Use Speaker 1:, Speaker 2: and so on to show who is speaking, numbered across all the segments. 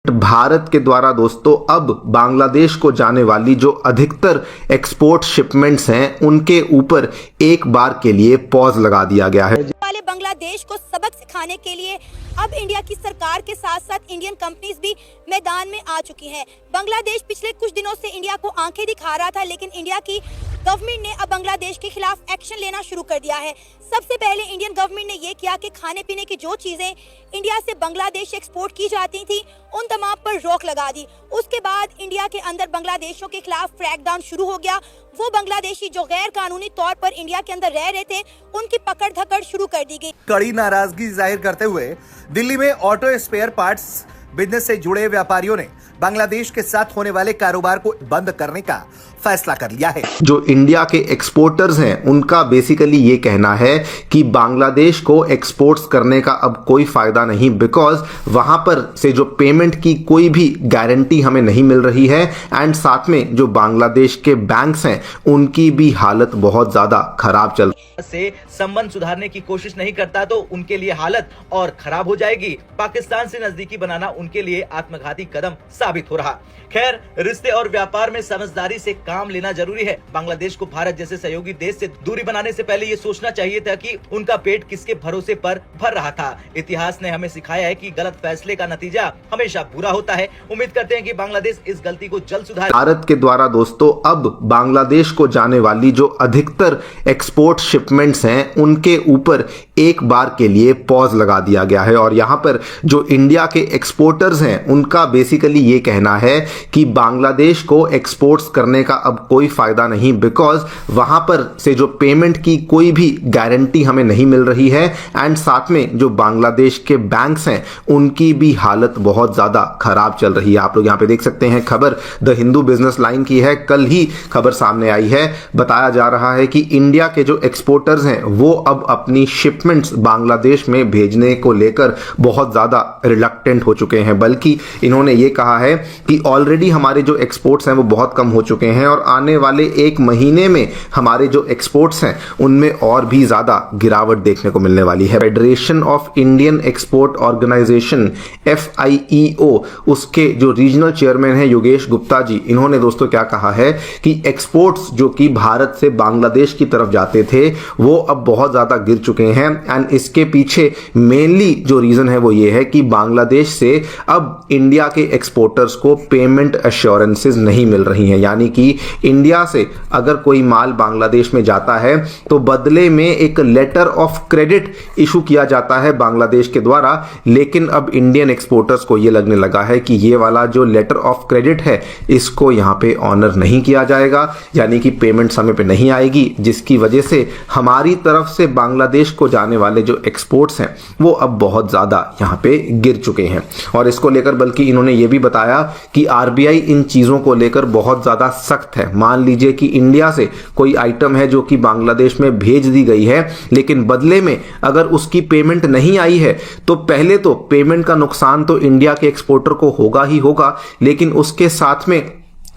Speaker 1: भारत के द्वारा दोस्तों अब बांग्लादेश को जाने वाली जो अधिकतर एक्सपोर्ट शिपमेंट्स हैं उनके ऊपर एक बार के लिए पॉज लगा दिया गया है।
Speaker 2: वाले बांग्लादेश को सबक सिखाने के लिए अब इंडिया की सरकार के साथ साथ इंडियन कंपनीज भी मैदान में आ चुकी हैं। बांग्लादेश पिछले कुछ दिनों से इंडिया को आंखें दिखा रहा था, लेकिन इंडिया की गवर्नमेंट ने अब बांग्लादेश के खिलाफ एक्शन लेना शुरू कर दिया है। सबसे पहले इंडियन गवर्नमेंट ने ये किया कि खाने पीने की जो चीजें इंडिया से बांग्लादेश एक्सपोर्ट की जाती थी उन तमाम पर रोक लगा दी। उसके बाद इंडिया के अंदर बांग्लादेशियों के खिलाफ क्रैकडाउन शुरू हो गया। वो बांग्लादेशी जो गैर कानूनी तौर पर इंडिया के अंदर रह रहे थे उनकी पकड़ धकड़ शुरू कर दी गई।
Speaker 3: कड़ी नाराजगी जाहिर करते हुए दिल्ली में ऑटो स्पेयर पार्ट्स बिजनेस से जुड़े व्यापारियों ने बांग्लादेश के साथ होने वाले कारोबार को बंद करने का फैसला कर लिया है।
Speaker 1: जो इंडिया के एक्सपोर्टर्स हैं उनका बेसिकली ये कहना है कि बांग्लादेश को एक्सपोर्ट्स करने का अब कोई फायदा नहीं, बिकॉज वहां पर से जो पेमेंट की कोई भी गारंटी हमें नहीं मिल रही है एंड साथ में जो बांग्लादेश के बैंक्स हैं उनकी भी हालत बहुत ज्यादा खराब चल
Speaker 4: से संबंध सुधारने की कोशिश नहीं करता तो उनके लिए हालत और खराब हो जाएगी। पाकिस्तान से नजदीकी बनाना उनके लिए आत्मघाती कदम साबित हो रहा। खैर, रिश्ते और व्यापार में समझदारी से काम लेना जरूरी है। बांग्लादेश को भारत जैसे सहयोगी देश से दूरी बनाने से पहले ये सोचना चाहिए था कि उनका पेट किसके भरोसे पर भर रहा था। इतिहास ने हमें सिखाया है कि गलत फैसले का नतीजा हमेशा बुरा होता है। उम्मीद करते हैं कि बांग्लादेश इस गलती को जल्द सुधारे।
Speaker 1: भारत के द्वारा दोस्तों अब बांग्लादेश को जाने वाली जो अधिकतर एक्सपोर्ट शिपमेंट्स हैं उनके ऊपर एक बार के लिए पॉज लगा दिया गया है और यहां पर जो इंडिया के एक्सपोर्टर्स हैं उनका बेसिकली ये कहना है कि बांग्लादेश को एक्सपोर्ट्स करने का अब कोई फायदा नहीं, बिकॉज वहां पर से जो पेमेंट की कोई भी गारंटी हमें नहीं मिल रही है एंड साथ में जो बांग्लादेश के बैंक्स हैं उनकी भी हालत बहुत ज्यादा खराब चल रही है। आप लोग यहां पे देख सकते हैं, खबर द हिंदू बिजनेस लाइन की है, कल ही खबर सामने आई है। बताया जा रहा है कि इंडिया के जो एक्सपोर्टर्स हैं वो अब अपनी शिपमेंट्स बांग्लादेश में भेजने को लेकर बहुत ज्यादा रिलक्टेंट हो चुके हैं, बल्कि इन्होंने ये कहा है कि ऑलरेडी हमारे जो एक्सपोर्ट्स हैं वो बहुत कम हो चुके हैं और आने वाले एक महीने में हमारे जो एक्सपोर्ट्स हैं उनमें और भी ज्यादा गिरावट देखने को मिलने वाली है। Federation of Indian export organisation FIEO उसके जो रीजनल चेयरमैन हैं योगेश गुप्ता जी, इन्होंने दोस्तों क्या कहा है कि एक्सपोर्ट्स जो कि भारत से बांग्लादेश की तरफ जाते थे वो अब बहुत ज्यादा गिर चुके हैं एंड इसके पीछे मेनली जो रीजन है वो ये है कि बांग्लादेश से अब इंडिया के एक्सपोर्टर्स को पेमेंट एश्योरेंसेस नहीं मिल रही हैं। यानी कि इंडिया से अगर कोई माल बांग्लादेश में जाता है तो बदले में एक लेटर ऑफ क्रेडिट इशू किया जाता है बांग्लादेश के द्वारा, लेकिन अब इंडियन एक्सपोर्टर्स को यह लगने लगा है कि ये वाला जो लेटर ऑफ क्रेडिट है इसको यहां पे ऑनर नहीं किया जाएगा, यानी कि पेमेंट समय पे नहीं आएगी, जिसकी वजह से हमारी तरफ से बांग्लादेश को जाने वाले जो एक्सपोर्ट्स हैं वो अब बहुत ज्यादा यहां पे गिर चुके हैं। और इसको लेकर बल्कि इन्होंने ये भी बताया कि RBI इन चीजों को लेकर बहुत ज्यादा सख्त है। मान लीजिए कि इंडिया से कोई आइटम है जो कि बांग्लादेश में भेज दी गई है, लेकिन बदले में अगर उसकी पेमेंट नहीं आई है तो पहले तो पेमेंट का नुकसान तो इंडिया के एक्सपोर्टर को होगा ही होगा, लेकिन उसके साथ में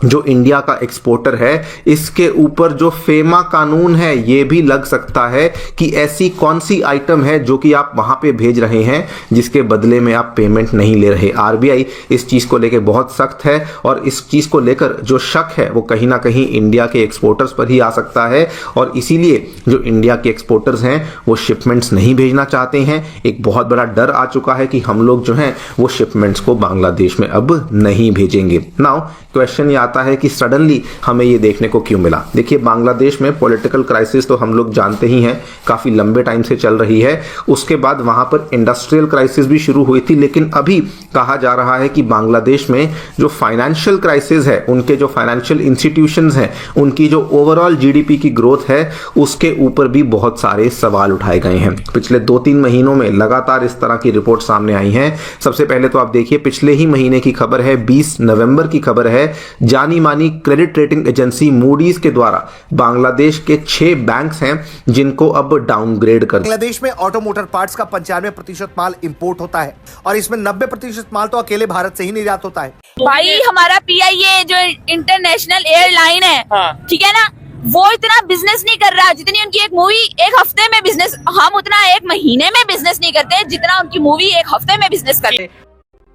Speaker 1: जो इंडिया का एक्सपोर्टर है इसके ऊपर जो फेमा कानून है ये भी लग सकता है कि ऐसी कौन सी आइटम है जो कि आप वहां पे भेज रहे हैं जिसके बदले में आप पेमेंट नहीं ले रहे। RBI इस चीज को लेकर बहुत सख्त है और इस चीज को लेकर जो शक है वो कहीं ना कहीं इंडिया के एक्सपोर्टर्स पर ही आ सकता है और इसीलिए जो इंडिया के एक्सपोर्टर्स हैं वो शिपमेंट्स नहीं भेजना चाहते हैं। एक बहुत बड़ा डर आ चुका है कि हम लोग जो हैं वो शिपमेंट्स को बांग्लादेश में अब नहीं भेजेंगे। नाउ क्वेश्चन ये आता है कि सडनली हमें ये देखने को क्यों मिला। देखिए, बांग्लादेश में पॉलिटिकल क्राइसिस तो हम लोग जानते ही हैं, काफी लंबे टाइम से चल रही है। उसके बाद वहां पर इंडस्ट्रियल क्राइसिस भी शुरू हुई थी, लेकिन अभी कहा जा रहा है कि बांग्लादेश में जो फाइनेंशियल क्राइसिस है, उनके जो फाइनेंशियल इंस्टीट्यूशंस हैं, उनकी जो ओवरऑल GDP की ग्रोथ है उसके ऊपर भी बहुत सारे सवाल उठाए गए हैं। पिछले 2-3 महीनों में लगातार इस तरह की रिपोर्ट सामने आई हैं। सबसे पहले तो आप देखिए, पिछले ही महीने की खबर है, 20 नवंबर की खबर है, जानी मानी क्रेडिट रेटिंग एजेंसी मूडीज के द्वारा बांग्लादेश के 6 बैंक्स हैं जिनको अब डाउनग्रेड कर।
Speaker 3: बांग्लादेश में ऑटो मोटर पार्ट्स का 95% माल इंपोर्ट होता है और इसमें 90% माल तो अकेले भारत से ही निर्यात होता है।
Speaker 5: भाई हमारा PIA जो इंटरनेशनल एयरलाइन है, ठीक है ना, वो इतना बिजनेस नहीं कर रहा जितनी उनकी एक मूवी एक हफ्ते में बिजनेस, हम उतना एक महीने में बिजनेस नहीं करते जितना उनकी मूवी एक हफ्ते में बिजनेस करते।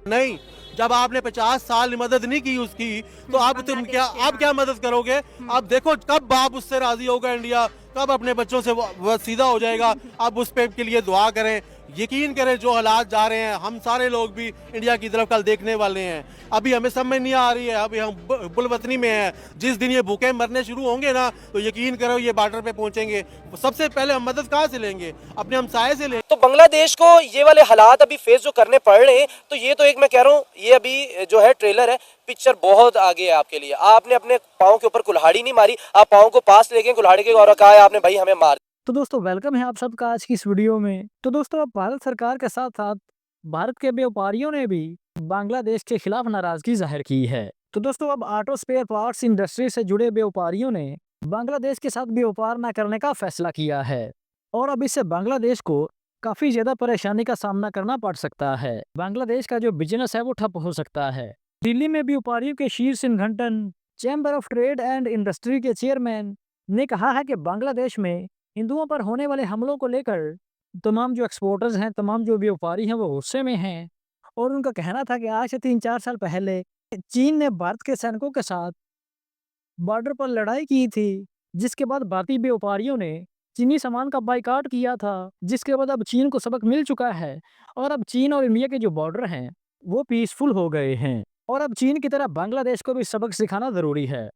Speaker 3: नहीं,
Speaker 6: जब आपने 50 साल मदद नहीं की उसकी, तो अब तुम क्या मदद करोगे? अब देखो कब आप उससे राजी होगा इंडिया, कब अपने बच्चों से वो सीधा हो जाएगा। अब उस पे के लिए दुआ करें, यकीन करें जो हालात जा रहे हैं, हम सारे लोग भी इंडिया की तरफ कल देखने वाले हैं। अभी हमें समझ नहीं आ रही है, अभी हम बुलवतनी में हैं। जिस दिन ये भूखे मरने शुरू होंगे ना, तो यकीन करो ये बॉर्डर पे पहुंचेंगे, सबसे पहले हम मदद कहाँ से लेंगे? अपने हमसाये से लेंगे।
Speaker 7: तो बांग्लादेश को ये वाले हालात अभी फेस जो करने पड़ रहे हैं, तो ये तो एक मैं कह रहा हूँ, ये अभी जो है ट्रेलर है, पिक्चर बहुत आगे है आपके लिए। आपने अपने पाँव के ऊपर कुल्हाड़ी नहीं मारी, आप पाँव को पास लेके कुल्हाड़ी के और कहा है आपने भाई हमें मार।
Speaker 8: तो दोस्तों वेलकम है आप सबका आज की इस वीडियो में। तो दोस्तों अब भारत सरकार के साथ साथ भारत के व्यापारियों ने भी बांग्लादेश के खिलाफ नाराजगी जाहिर की है। तो दोस्तों अब ऑटो स्पेयर पार्ट्स इंडस्ट्री से जुड़े व्यापारियों ने बांग्लादेश के साथ व्यापार न करने का फैसला किया है और अब इससे बांग्लादेश को काफी ज्यादा परेशानी का सामना करना पड़ सकता है। बांग्लादेश का जो बिजनेस है वो ठप हो सकता है। दिल्ली में व्यापारियों के शीर्ष संगठन chamber of trade and industry के चेयरमैन ने कहा है कि बांग्लादेश में हिंदुओं पर होने वाले हमलों को लेकर तमाम जो एक्सपोर्टर्स हैं, तमाम जो व्यापारी हैं वो गुस्से में हैं और उनका कहना था कि आज से 3-4 साल पहले चीन ने भारत के सैनिकों के साथ बॉर्डर पर लड़ाई की थी, जिसके बाद भारतीय व्यापारियों ने चीनी सामान का बाइकाट किया था, जिसके बाद अब चीन को सबक मिल चुका है और अब चीन और इंडिया के जो बॉर्डर हैं वो पीसफुल हो गए हैं और अब चीन की तरह बांग्लादेश को भी सबक सिखाना जरूरी है।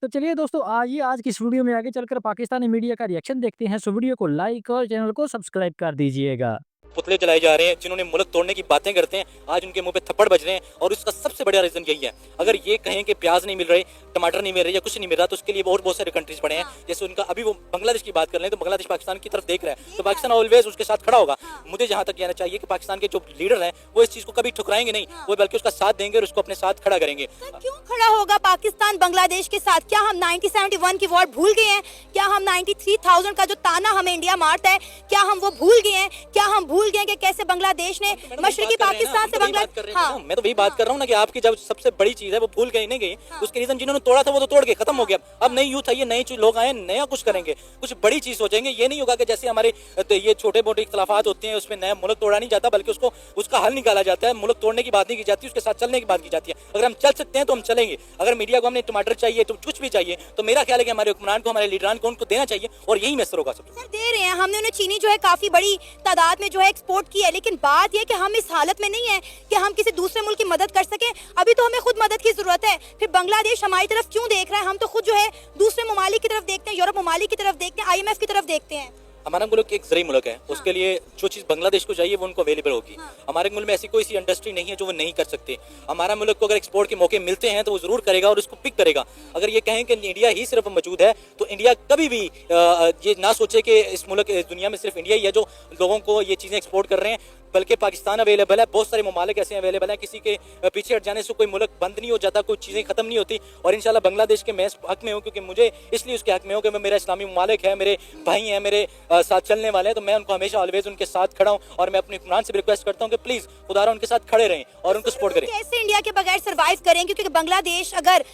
Speaker 8: तो चलिए दोस्तों आइए आज की इस वीडियो में आगे चलकर पाकिस्तानी मीडिया का रिएक्शन देखते हैं। सो वीडियो को लाइक और चैनल को सब्सक्राइब कर दीजिएगा।
Speaker 9: पुतले जलाए जा रहे हैं, जिन्होंने मुल्क तोड़ने की बातें करते हैं, आज उनके मुंह पे थप्पड़ बज रहे हैं और उसका सबसे बड़ा रीजन यही है। अगर ये कहें कि प्याज नहीं मिल रहे, टमाटर नहीं मिल रहे या कुछ नहीं मिल रहा, तो उसके लिए और बहुत सारे कंट्रीज पड़े हैं। जैसे उनका अभी वो बांग्लादेश की बात कर रहे हैं, तो बांग्लादेश पाकिस्तान की तरफ देख रहा है, तो पाकिस्तान ऑलवेज उसके साथ खड़ा होगा। मुझे जहां तक कहना चाहिए कि पाकिस्तान के जो लीडर हैं वो इस चीज को कभी ठुकराएंगे नहीं, वो बल्कि उसका साथ देंगे और उसको अपने साथ खड़ा करेंगे।
Speaker 2: क्यों खड़ा होगा पाकिस्तान बांग्लादेश के साथ? क्या हम 1971 की वॉर भूल गए हैं? क्या हम 93,000 का जो ताना हमें इंडिया मारता है, क्या हम वो भूल गए हैं? क्या हम भूल गए कि कैसे बांग्लादेश ने मशरकी पाकिस्तान से बांग्लादेश। हाँ,
Speaker 9: मैं तो वही बात कर रहा हूँ ना कि आपकी जब सबसे बड़ी चीज है वो भूल गई नहीं गई, उसके रीजन जिन्होंने तोड़ा था वो तो तोड़ के खत्म हो गया। अब नई यूथ आई है, नए लोग आए, नया कुछ करेंगे, कुछ बड़ी चीज सोचेंगे। ये नहीं होगा कि जैसे हमारे ये छोटे मोटे इख्तलाफात होते हैं उसमें नया मुल्क तोड़ा नहीं जाता, बल्कि उसका हल निकाला जाता है। मुल्क तोड़ने की बात नहीं की जाती, उसके साथ चलने की बात की जाती है। अगर हम चल सकते हैं तो हम चलेंगे। अगर मीडिया को हमने टमाटर चाहिए तो कुछ भी चाहिए, तो मेरा ख्याल है कि हमारे हुक्मरान को, हमारे लीडरान को उनको देना चाहिए और यही मैसर होगा।
Speaker 2: सर दे रहे हैं, हमने उन्हें चीनी जो है काफी बड़ी तादाद में जो है एक्सपोर्ट की है, लेकिन बात यह कि हम इस हालत में नहीं है कि हम किसी दूसरे मुल्क की मदद कर सकें। अभी तो हमें खुद मदद की जरूरत है। फिर बांग्लादेश हमारी तरफ क्यों देख रहा है? हम तो खुद जो है दूसरे ममालिक की तरफ देखते हैं, यूरोप ममालिक की तरफ देखते हैं, IMF की तरफ देखते हैं।
Speaker 9: हमारा मुल्क एक ज़रूरी मुल्क है, उसके लिए जो चीज़ बांग्लादेश को चाहिए वो उनको अवेलेबल होगी। हमारे मुल्क में ऐसी कोई सी इंडस्ट्री नहीं है जो वो नहीं कर सकते। हमारा मुल्क को अगर एक्सपोर्ट के मौके मिलते हैं तो वो जरूर करेगा और उसको पिक करेगा। अगर ये कहें कि इंडिया ही सिर्फ मौजूद है, तो इंडिया कभी भी ये ना सोचे कि इस मुल्क दुनिया में सिर्फ इंडिया ही है जो लोगों को ये चीज़ें एक्सपोर्ट कर रहे हैं, बल्कि पाकिस्तान अवेलेबल है, बहुत सारे ममालिक ऐसे अवेलेबल हैं। किसी के पीछे हट जाने से कोई मुल्क बंद नहीं हो जाता, कोई चीज़ें खत्म नहीं होती। और इंशाल्लाह बांग्लादेश के मैं इस हक में हूँ, क्योंकि मुझे इसलिए उसके हक में हूँ कि मैं, मेरा इस्लामी ममालिक है, मेरे भाई हैं, मेरे साथ चलने वाले हैं, तो मैं उनको हमेशा ऑलवेज उनके साथ खड़ा हूँ। और मैं अपने हुक्मरान से भी रिक्वेस्ट करता हूँ कि प्लीज़ खुदारा उनके साथ खड़े रहें और उनको सपोर्ट करें।
Speaker 2: कैसे इंडिया के बगैर सर्वाइव करें? क्योंकि बांग्लादेश अगर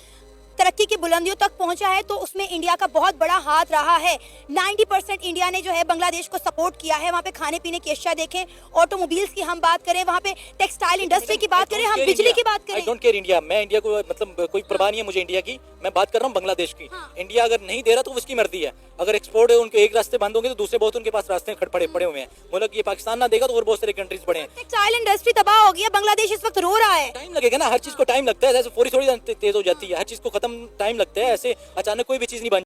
Speaker 2: तरक्की की बुलंदियों तक पहुंचा है तो उसमें इंडिया का बहुत बड़ा हाथ रहा है। 90% इंडिया ने जो है बांग्लादेश को सपोर्ट किया है। वहाँ पे खाने पीने की अशिया देखें, ऑटोमोबाइल्स की हम बात करें, वहाँ पे टेक्सटाइल इंडस्ट्री की बात करें, हम बिजली की बात करें।
Speaker 9: आई डोंट केयर इंडिया, मैं इंडिया को मतलब कोई परवाह नहीं है मुझे इंडिया की, मैं बात कर रहा हूँ बांग्लादेश की। इंडिया अगर नहीं दे रहा तो उसकी मर्जी है। अगर एक्सपोर्ट उनके एक रास्ते बंद होंगे तो दूसरे बहुत उनके पास रास्ते खड़े पड़े हुए हैं। मुल्क ये पाकिस्तान ना देगा तो और बहुत सारे कंट्रीज पड़े हैं।
Speaker 2: टेक्सटाइल इंडस्ट्री तबाह हो गई है, बांग्लादेश इस वक्त रो रहा है।
Speaker 9: टाइम लगेगा ना, हर चीज को टाइम लगता है। जैसे थोड़ी तेज हो जाती है, हर चीज को खत्म टाइम लगता है। ऐसे अचानक कोई भी चीज नहीं बन